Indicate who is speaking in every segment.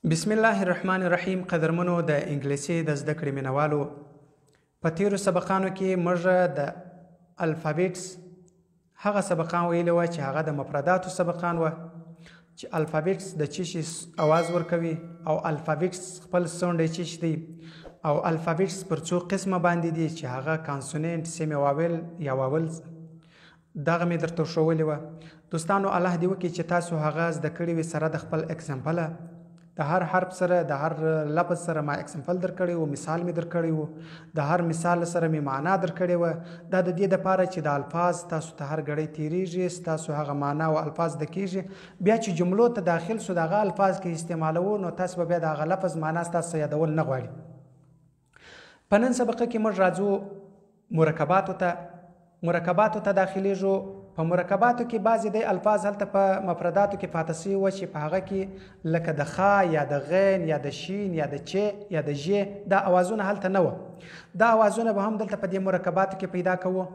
Speaker 1: بسم الله الرحمن الرحیم. قدرمنو د انګلیسي د زده کړې مینوالو، په تیرو سبقانو کې موږ د الفابیټس هغه سبقان ویلي وه چې هغه د مفرداتو سبقان وه، چې الفابیټس د څه شي اواز ورکوي او الفابیټس خپل سونډ یې څه شي دی او الفابیټس پر څو قسمه باندې دي چې هغه کانسونینټ، سیمي واول یا واولز، دغه مې درته ښوولې وه. دوستانو الله دې وکړي چې تاسو هغه زده کړي وي سره د خپل اکزامپله، د هر حرف سره د هر لفظ سره ما اکزامپل درکړی و، مثال مې درکړی و، د هر مثال سره مې معنا درکړې وه. دا د دې دپاره چې د الفاظ تاسو ته هر ګړی تیریږي، ستاسو هغه معنا او الفاظ زده کیږي، بیا چې جملو ته داخل سو د هغه الفاظ کې استعمالوو نو تاسو به بیا د هغه لفظ معنا ستاسو یادول نه غواړي. په نن سبقه کې موږ راځو مرکباتو ته داخلیږو. په مرکباتو کې بعضې د الفاظ هلته په مفرداتو کې پاته سوي وه چې په هغه کې لکه د خا یا د غین یا د شین یا د چ یا د ژ دا اوازونه هلته نه وه. دا اوازونه به هم دلته په دې مرکباتو کې پیدا کوو.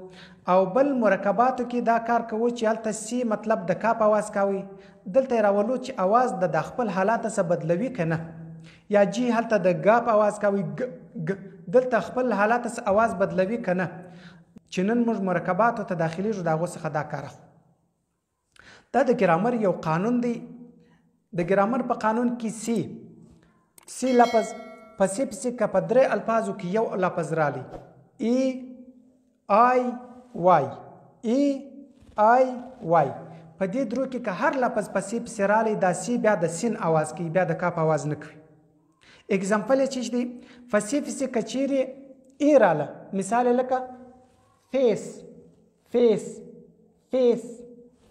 Speaker 1: او بل مرکباتو کې دا کار کوو چې هلته سی مطلب د کاپ اواز کوي، دلته یې راولو چې اواز د خپل حالات څخه بدلوي که نه، یا جی هلته د ګاپ اواز کوي دلته خپل حالات څخه اواز بدلوي که نه، چې نن موږ مرکباتو ته داخلیږو د هغو څخه دا کار اخلو. دا د ګرامر یو قانون دی. د ګرامر په قانون کې سی لفظ په سی پسې که په درې الفاظو کې یو لفظ رالی، ای آی وای، ای آی وای، په دې درو کې که هر لفظ په سی پسې رالی دا سی بیا د سین اواز کوي، بیا د کاپ اواز نه کوي. اگزامپل یې چې دی په سی پسې که چیرې ای راله، مثال لکه فیس فیس فیس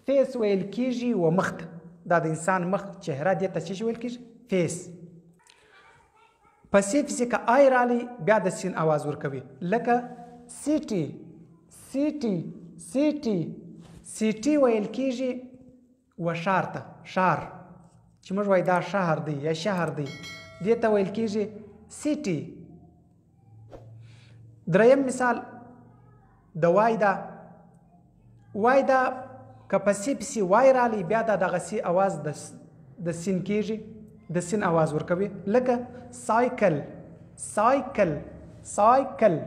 Speaker 1: فیس ویل کیږي و مخ ته، دا د انسان مخ چهره دې ته څه ویل کیږي؟ فیس. په سی پسې که آی رالی بیا د سین اواز ورکوي، لکه سیټي سیټي سیټي سیټي ویل کیږي و ښار ته، ښار چې موږ وایو دا شهر دی یا شهر دی، دې ته ویل کیږي سیټي. دریم مثال د وای دا، وای دا که په سی پسې وای رالی بیا دا دغه سی اواز د سین کیږي، د سین اواز ورکوي، لکه سایکل سایکل سایکل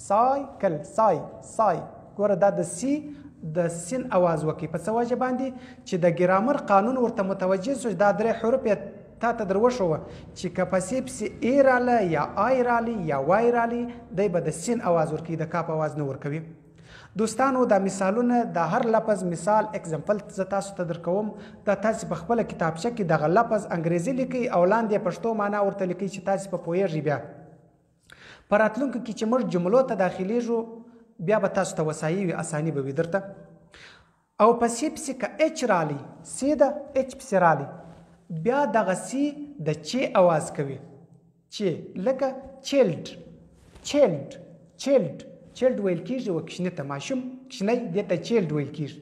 Speaker 1: سایکل سای سای. ګوره دا د سی د سین اواز وکړي. په څه وجه باندې چې د ګرامر قانون ورته متوجه سو، دا درې حروف یې تا ته در وښوه چې که په سی پسې ای راله یا آی رالی یا وای رالی دی به د سین اواز ورکوي، د کاپ اواز نه ورکوي. دوستانو دا مثالونه د هر لفظ مثال اکزامپل زه تاسو ته درکوم، دا تاسې په خپله کتابچه کې دغه لفظ انګریزي لیکئ او لاندې پښتو معنا ورته لیکئ چې تاسې په پوهیږئ. بیا په راتلونکو کې چې موږ جملو ته داخلیږو بیا به تاسو ته وسایي وي، اساني به وي درته. او په سی پسې که اچ رالی، سی ده اچ پسې رالی بیا دغه سی د چی اواز کوي، چی، لکه چیلډ چیلډ چیلډ چیلډ ویل کیږي و کشنې ته، ماشوم کشنی دې ته چیلډ ویل کیږي،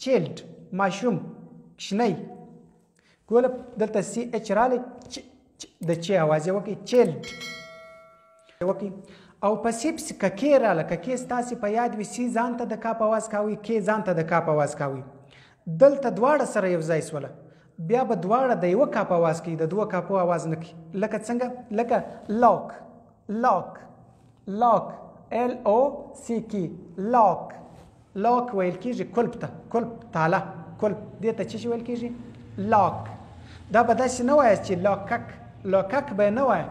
Speaker 1: چیلډ ماشوم کشنی. ګوره دلته سی اچ رالی د چی اواز یې وکړي، چیلډ وکړي. او په سی پسې که کې راله، که کې ستاسې په یاد وي سی ځان ته د کاپ اواز کوي، کې ځان ته د کاپ اواز کوي، دلته دواړه سره یو ځای سوله بیا به دواړه د یوه کاپ اواز کوي، د دوه کاپو اواز نه کوي. لکه څنګه؟ لکه لاک لاک لاک ال او سی کی، لاک لاک ویل کیږي کلب ته، کلب تاله کلب، دې ته څه ویل کیږي؟ لاک. دا به داسې نه وایاست چې لاکک، لاکک به یې نه وایه،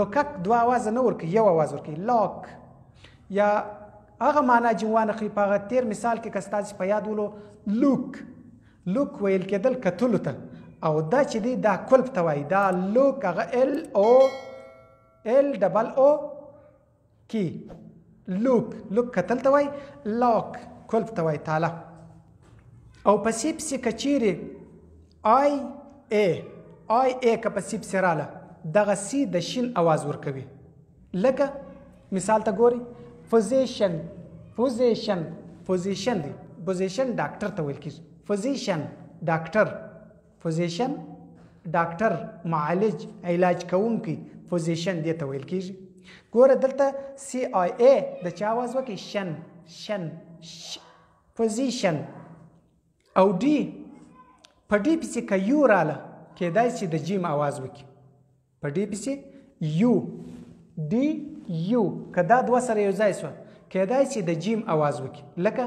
Speaker 1: لوکک دوه اوازه نه ورکوي، یو اواز ورکوي، لاک. یا هغه معنا چې وانخلي په هغه تیر مثال کې که ستاسې په یاد ولو، لوک لوک ویل کېدل کتلو ته، او دا چې دی دا کلب ته وایي، دا لوک هغه ال او ال ډبل او کی، لوک لوک کتل ته وایي، لاک کلب ته وایي، تاله. او په سی پسې که چیرې آی ای آی ای که په سی پسې راله دغه سی د شین اواز ورکوي، لکه مثال ته ګورئ فوزیشن فوزیشن فوزیشن دی، پوزیشن ډاکټر ته ویل کېږي، فوزیشن ډاکټر، فوزیشن ډاکټر معالج علاج کوونکی، فوزیشن دې ته ویل کېږي. ګوره دلته سی آی ای د چا اواز وکړي؟ شن شن فوزیشن. او ډي په ډي پسې که یو راله کېدای شي د جیم اواز وکړي، په ډي پسې یو ډي یو که دا دوه سره یو ځای شوه کیدای شي د جیم اواز وکړي لکه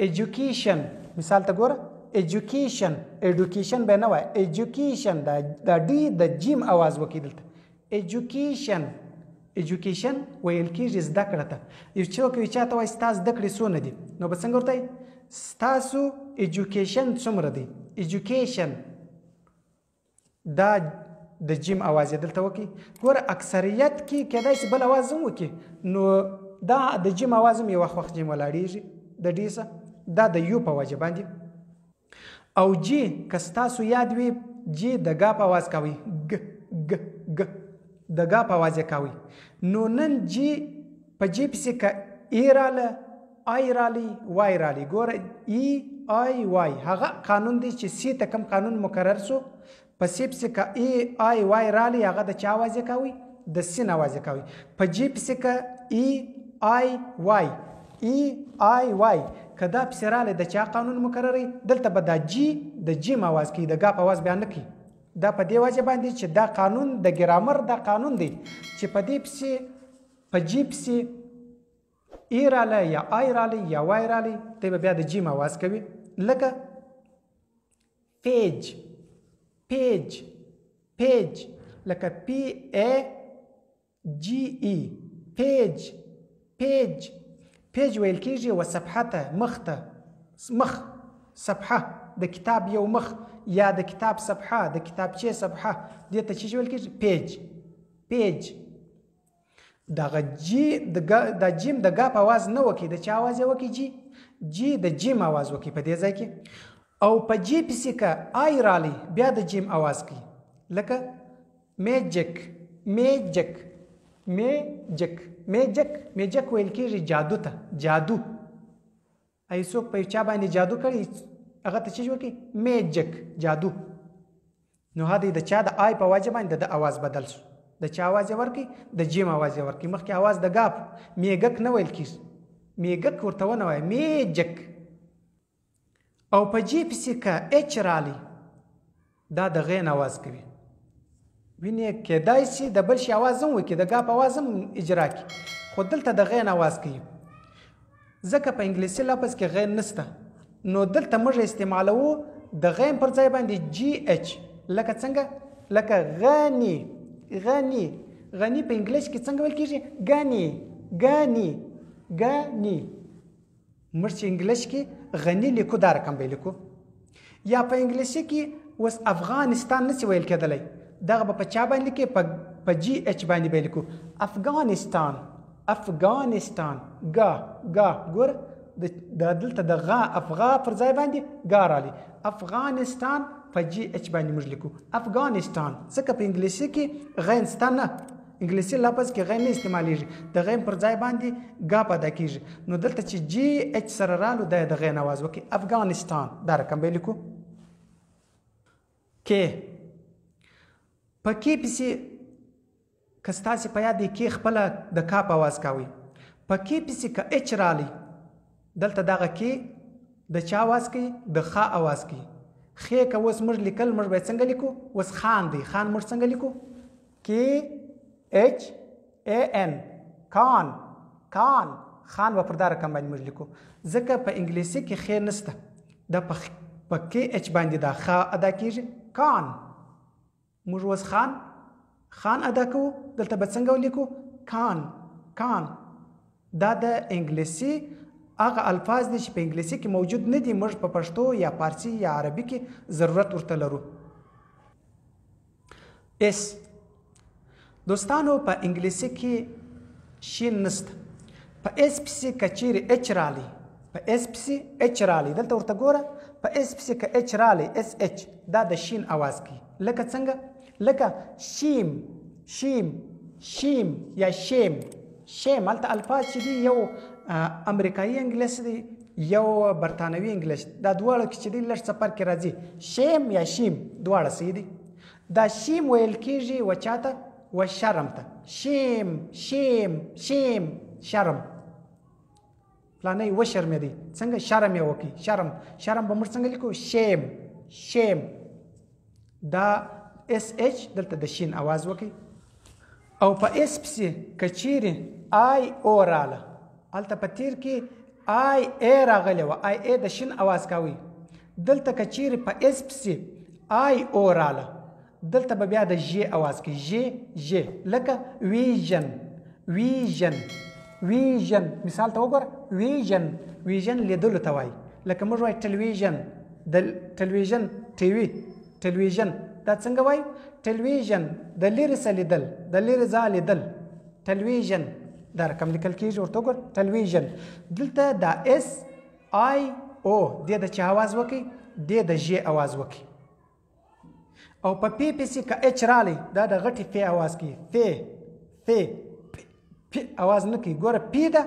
Speaker 1: ایجوکیشن مثال ته ګوره ایډوکیشن به نه وای ایجوکیشن دا ډي د جیم اواز وکړي دلته ایجوکیشن ویل کېږي زده کړه ته یو څوک وي چاته وایي ستا زده کړې څونه دي نو به څنګه ورته وایي ستاسو ایجوکیشن څومره دی ایجوکیشن دا د جیم اواز یې دلته وکړي ګوره اکثریت کې کیدای شي بل اواز هم وکړي نو دا د جیم اواز هم یو وخت جیم ولاړېږي د ډي څه دا د یو په وجه باندې او جی که ستاسو یاد وي جی د ګ په اواز کوي ګ د ګ په اواز یې کوي نو نن جی په جی پسې که ای راله آی رالی وای رالی ګوره ای آی وای هغه قانون دی چې سی ته کم قانون مقرر سو په سی پسې که ای آی وای رالی هغه د چا اواز یې کوي د سین اواز یې کوي په جی پسې که ای آی وای که دا پسې رالی د چا قانون مقرروي دلته به دا جی د جیم اواز کوي د ګ په اواز بیا نه کوي دا په دې وجه باندې چې دا قانون د ګرامر دا قانون دی چې په دې پسې په جی پسې ای رالی یا آی رالی یا وای رالی دی به بیا د جیم اواز کوي لکه پیج لکه پی ای جی ای پیج ویل کېږي و صفحه ته مخ صفحه د کتاب یو مخ یا د کتاب صفحه د کتابچې صفحه دې ته چې ویل کېږي پیج دغه جی د جیم د ګ په اواز نه وکړي د چا اواز یې وکړي جی د جیم اواز وکړي په دې ځای کې او په جی پسې که آی رالی بیا د جیم اواز کوي لکه میجک ویل کېږي جادو ته جادو ای څوک په چا باندې جادو کړي هغه ته چې وکړي میجک جادو نو هدا د چا د آی په وجه باندې د اواز بدل شو د چا اواز یې ورکړي د جیم اواز یې ورکړي مخکې اواز د ګاپ میګک نه ویل کېږي میګک ورته ونه وایي میجک او په جی پسې که اچ رالی دا د غین اواز کوي وینې کیدای شي د بل شي اواز هم وکړي د ګاپ اواز هم اجرا کړي خو دلته د غین اواز کوي ځکه په انګلیسي لفظ کې غین نسته نو دلته موږ استعمالوو د غین پر ځای باندې جی اچ لکه څنګه لکه غني په انګلیش کې څنګه ویل کېږي غني موږ چې انګلیش کې غني لیکو دا رقم به لیکو یا په انګلیسي کې اوس افغانستان نشي ویل کېدلی دغه به په چا باندې کې په جی اچ باندې به لیکو افغانستان ګا ګور د دلته د غا افغا پر ځای باندې ګا رالی افغانستان په جی اچ باندې موږ لیکو افغانستان ځکه په انګلیسي کې غینستان نه انګلیسي لفظ کې غین نه استعمالیږي د غین پر ځای باندې ګا پیدا کېږي نو دلته چې جی اچ سره رالو د غین اواز وکړي افغانستان دا رقم به لیکو کې په کې پسې که ستاسې په یاد دی کې خپله د کاپ اواز کوي په کې پسې که اچ رالی دلته دغه کې د چا اواز کوي د خا اواز کوي خې که اوس موږ لیکل موږ باید څنګه لیکو اوس خان دی خان موږ څنګه لیکو کې اچ ای ان خان به پر دا رقم باندې موږ لیکو ځکه په انګلیسي کې خې نسته دا په کې اچ باندې دا خا ادا کېږي کان موږ اوس خان ادا کوو دلته به څنګه ولیکو کان دا د انګلیسي هغه الفاظ دي چې په انګلیسي کې موجود نه دي موږ په پښتو یا فارسي یا عربي کې ضرورت ورته لرو اس دوستانو په انګلیسي کې شین نسته په اس پسې که چیرې اچ رالی دلته ورته ګوره په اس پسې که اچ رالی اس اچ دا د شین اواز کوي لکه څنګه لکه شیم یا شیم هلته الفاظ چې دي یو امریکایي انګلیس دی یو برطانوي انګلیس دا دواړه کې چې دی لږ څه فرق راځي شیم یا شیم دواړه صحیح دي دا شیم ویل کېږي و چاته و شرم ته شیم شرم فلانی وشرمېدی څنګه شرم یې وکړي شرم به موږ څنګه لیکو شیم دا اس اچ دلته د شین اواز وکړي. او په اس پسې که چیرې آی او راله هلته په تیر کې آی ای راغلی وه آی ای د شین اواز کاوي. دلته که چیرې په اس پسې آی او راله دلته به بیا د ژ اواز کوي ژ لکه ویژن ویژن ویژن. مثال ته وګوره ویژن لیدلو ته وایي. لکه موږ وایو ټلویزیون د ټلویزیون ټي وي ټلویزیون دا څنګه وایو؟ ټلویزیون د لرې څه لیدل د لرې ځای لیدل ټلویزیون دا رقم لیکل کېږي. ورته وګوره ټلویزیون. دلته دا اس آی او دې د چا اواز وکړي؟ دې د ژ اواز وکړي. او په پی پسې که اچ رالی دا د غټې فی اواز کوي. فی اواز نه کوي. ګوره پی ده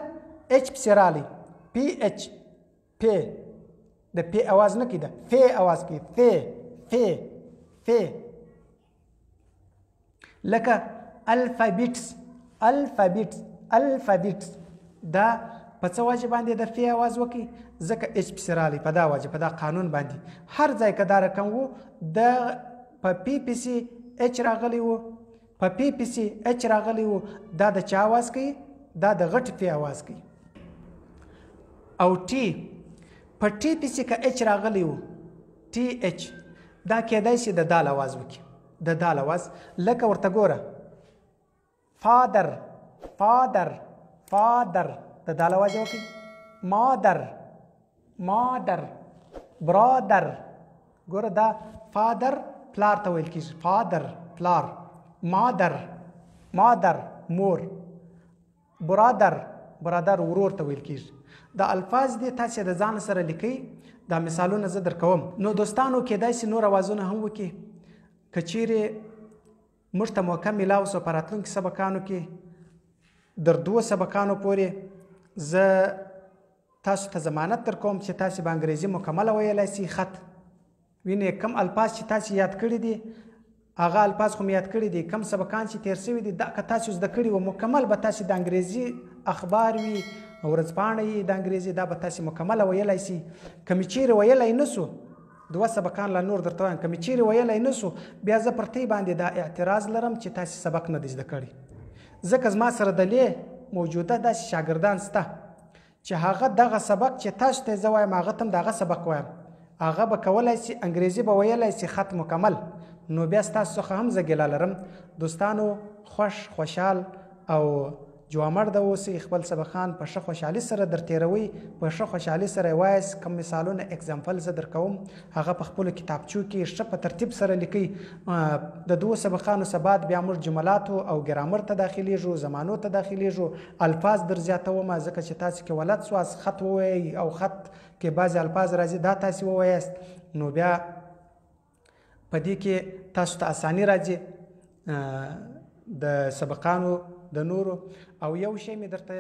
Speaker 1: اچ پسې رالی پی اچ پی د پی اواز نه کوي. ده فی اواز کوي. فی لکه الفابیټس دا په څه وجه باندې د فی اواز وکړي؟ ځکه اچ پسې رالی په دا وجه په دا قانون باندې. هر ځای که دا رقم وو د په پی پسې اچ راغلی وو په پی پسې اچ راغلی وو دا د چا اواز کوي؟ دا د غټ فی اواز کوي. او ټي په ټي پسې که اچ راغلی وو ټي اچ دا کېدای شي د دال اواز وکړي. د دال اواز لکه ورته ګوره فادر د دال اواز وکړي. مادر برادر ګوره دا فادر پلار ته ویل کېږي. فادر پلار. مادر مور. برادر ورور ته ویل کېږي. دا الفاظ دي تاسې د ځان سره لیکئ. دا مثالونه زه درکوم. نو دوستانو کېدای شي نور اوازونه هم وکړي. که چیرې موږ ته موقع میلاو سو په راتلونکي سبقانو کې در 2 سبقانو پورې زه تاسو ته ضمانت درکوم چې تاسې به انګریزي مکمله ویلی سي. خط وینې کم الفاظ چې تاسې یاد کړي دي هغه الفاظ خو مې یاد کړي دي. کم سبقان چې تیر شوي دي دا که تاسو زده کړي وو مکمل به تاسې د انګریزي اخبار وي ورځپاڼه یي د انګریزي دا به تاسې مکمله ویلی سي. که مې چیرې ویلی نه سو 2 سبقان لا نور درته وایم که مې چیرې ویلی نه سو بیا زه پر تی باندې دا اعتراض لرم چې تاسې سبق نه دی زده کړي. ځکه زما سره دلې موجوده داسې شاګردان سته چې هغه دغه سبق چې تاسو ته زه وایم هغه ته هم دغه سبق وایم. هغه به کولی سي انګریزي به ویلی سي خط مکمل. نو بیا ستاسو څخه هم زه ګیله لرم. دوستانو خوشحال او جوامرده اوسئ. خپل سبقان په ښه خوشحالي سره در تېروئ. په ښه خوشحالي سره یې وایاست. کوم مثالونه اګزامپل زه درکوم هغه په خپلو کتابچو کې ښه په ترتیب سره لیکئ. د 2 سبقانو څخه بعد بیا موږ جملاتو او ګرامر ته داخلیږو زمانو ته داخلیږو. الفاظ در زیاتومه ځکه چې تاسې کې ولد سواست خط ووایئ او خط کې بعضې الفاظ راځي دا تاسې ووایاست. نو بیا په دې کې تاسو ته اساني راځي د سبقانو د نورو. او یو شی مې درته